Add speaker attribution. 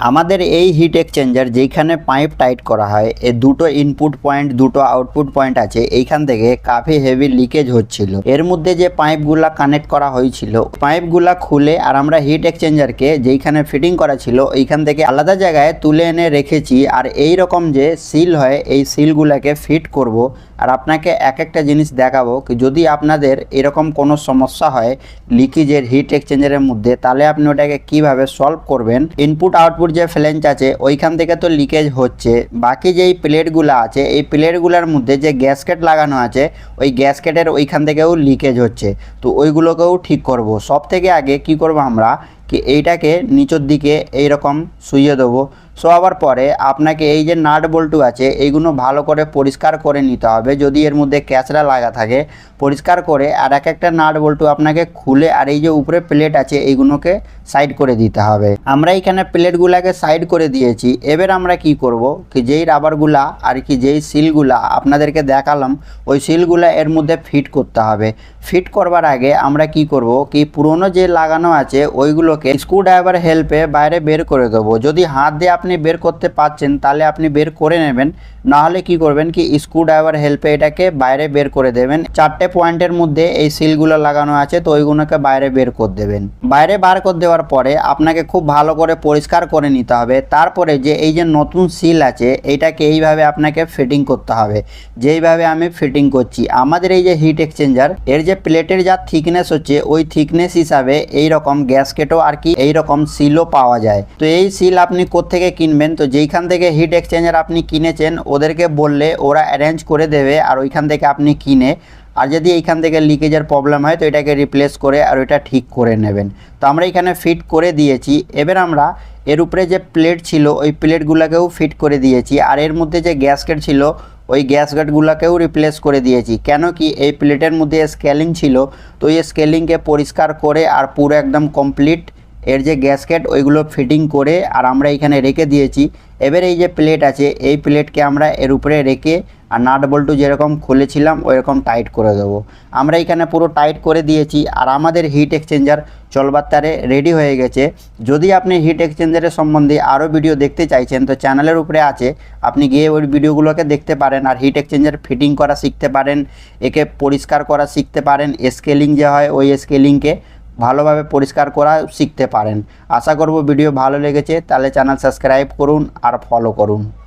Speaker 1: আমাদের এই hit exchanger যেখানে পাইপ টাইট করা হয় এই দুটো ইনপুট পয়েন্ট দুটো আউটপুট পয়েন্ট আছে, এইখান থেকে কাফি হেভি লিকেজ হচ্ছিল। এর মধ্যে যে পাইপগুলা কানেক্ট করা হয়েছিল পাইপগুলা খুলে আর আমরা হিট এক্সচেঞ্জারকে যেইখানে ফিটিং করা ছিল এইখান থেকে আলাদা জায়গায় তুলে এনে রেখেছি। আর এই রকম যে সিল হয় এই সিলগুলাকে ফিট করব। আর আপনাকে এক একটা জিনিস দেখাবো কি যদি আপনাদের এরকম কোনো সমস্যা হয় লিকেজের হিট এক্সচেঞ্জারের মধ্যে, তাহলে আপনি ওটাকে কিভাবে সলভ করবেন। ইনপুট আউটপুট যে ফ্ল্যাঞ্জ আছে ওইখান থেকে তো লিকেজ হচ্ছে, বাকি যেই প্লেটগুলো আছে এই প্লেটগুলোর মধ্যে যে গ্যাসকেট লাগানো আছে ওই গ্যাসকেটের ওইখান থেকেও লিকেজ হচ্ছে। তো ওইগুলোকেও ঠিক করব। সব থেকে আগে কি করব আমরা কি এইটাকে নিচের দিকে এইরকম শুইয়ে দেবো। শোয়াবার পরে আপনাকে এই যে নাট বল্টু আছে এইগুলো ভালো করে পরিষ্কার করে নিতে হবে। যদি এর মধ্যে ক্যাচড়া লাগা থাকে পরিষ্কার করে আর এক একটা নাট বল্টু আপনাকে খুলে আর এই যে উপরে প্লেট আছে এইগুলোকে সাইড করে দিতে হবে। আমরা এখানে প্লেটগুলাকে সাইড করে দিয়েছি। এবার আমরা কি করব কি যেই রাবারগুলা আর কি যেই সিলগুলা আপনাদেরকে দেখালাম ওই সিলগুলা এর মধ্যে ফিট করতে হবে। ফিট করবার আগে আমরা কি করব কি পুরনো যে লাগানো আছে ওইগুলোকে স্ক্রুড্রাইভার হেল্পে বাইরে বের করে দেবো। যদি হাত দিয়ে আপনি বের করতে পারছেন তাহলে আপনি বের করে নেবেন, নাহলে কি করবেন কি স্ক্রুড্রাইভার হেল্পে এটাকে বাইরে বের করে দেবেন। চারটে পয়েন্টের মধ্যে এই সিলগুলো লাগানো আছে তো ওইগুলোকে বাইরে বের করে দেবেন। বাইরে বার করে দেওয়ার পরে আপনাকে খুব ভালো করে পরিষ্কার করে নিতে হবে। তারপরে যে এই যে নতুন সিল আছে এইটাকে এইভাবে আপনাকে ফিটিং করতে হবে যেইভাবে আমি ফিটিং করছি। আমাদের এই যে হিট এক্সচেঞ্জার এর যে প্লেটের যা থিকনেস হচ্ছে ওই থিকনেস হিসাবে এই রকম গ্যাসকেটও আর কি এই রকম সিলও পাওয়া যায়। তো এই সিল আপনি কোত্থেকে কিনবেন, তো যেইখান থেকে হিট এক্সচেঞ্জার আপনি কিনেছেন ওদেরকে বললে ওরা অ্যারেঞ্জ করে দেবে আর ওইখান থেকে আপনি কিনে আর যদি এইখান থেকে লিকেজের প্রবলেম হয় তো এটাকে রিপ্লেস করে আর ওইটা ঠিক করে নেবেন। তো আমরা এখানে ফিট করে দিয়েছি। এবার আমরা এর উপরে যে প্লেট ছিল ওই প্লেটগুলোকেও ফিট করে দিয়েছি আর এর মধ্যে যে গ্যাসকেট ছিল ওই গ্যাসকেটগুলোকেও রিপ্লেস করে দিয়েছি। কেন কি এই প্লেটের মধ্যে স্কেলিং ছিল তো এই স্কেলিংকে পরিষ্কার করে আর পুরো একদম কমপ্লিট এর যে গ্যাসকেট ওইগুলো ফিটিং করে আর আমরা এখানে রেখে দিয়েছি। এবার এই যে প্লেট আছে এই প্লেটকে আমরা এর উপরে রেখে আর নাট বল্টু যেরকম খুলেছিলাম ওইরকম টাইট করে দেবো। আমরা এখানে পুরো টাইট করে দিয়েছি আর আমাদের হিট এক্সচেঞ্জার চলবার তারে রেডি হয়ে গেছে। যদি আপনি হিট এক্সচেঞ্জারের সম্বন্ধে আরও ভিডিও দেখতে চাইছেন তো চ্যানেলের উপরে আছে, আপনি গিয়ে ওই ভিডিওগুলোকে দেখতে পারেন আর হিট এক্সচেঞ্জার ফিটিং করা শিখতে পারেন, একে পরিষ্কার করা শিখতে পারেন, স্কেলিং যে হয় ওই স্কেলিংকে ভালোভাবে পরিষ্কার করা শিখতে পারেন। আশা করব ভিডিও ভালো লেগেছে, তাহলে চ্যানেল সাবস্ক্রাইব করুন আর ফলো করুন।